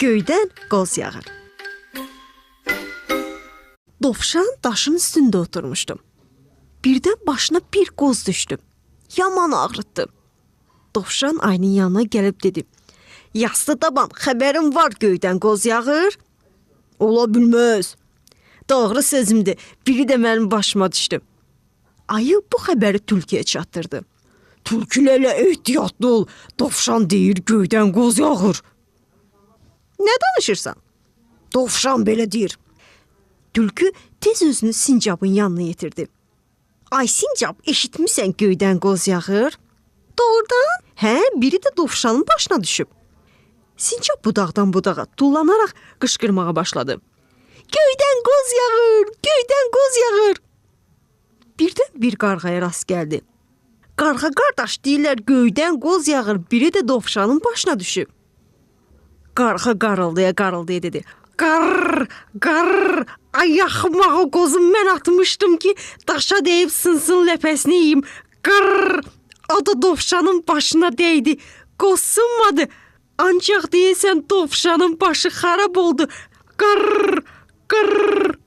Göydən qoz yağır. Dovşan daşın üstündə oturmuşdu. Birdən başına bir qoz düşdü. Yaman ağrıtdı. Dovşan ayının yanına gəlib dedi: "Yaslı taban, xəbərim var göydən qoz yağır." "Ola bilməz. Doğru sözümdür. Biri də mənim başıma düşdü." Ayı bu xəbəri tülküyə çatdırdı. "Tülkülərlə ehtiyatlı ol. Dovşan deyir göydən qoz yağır." "Nə danışırsan?" "Dovşan belə deyir." Tülkü tez özünü sincabın yanına yetirdi. "Ay sincab, eşitmisən göydən qoz yağır?" "Doğrudan?" "Hə, biri də dovşanın başına düşüb." Sincab budaqdan budağa tullanaraq qışqırmağa başladı. "Göydən qoz yağır, göydən qoz yağır." Birdən bir qarğaya rast gəldi. "Qarğa qardaş, deyirlər göydən qoz yağır, biri də dovşanın başına düşüb." Qarğa qarıldaya dedi: "Qarr, qarr, ay axmaq o qozu mən atmışdım ki, daşa dəyib sınsın ləpəsini yeyim. Qarr, o da dovşanın başına dəydi. Qoz sınmadı. Ancaq deyəsən dovşanın başı xarab oldu. Qarr, qarr."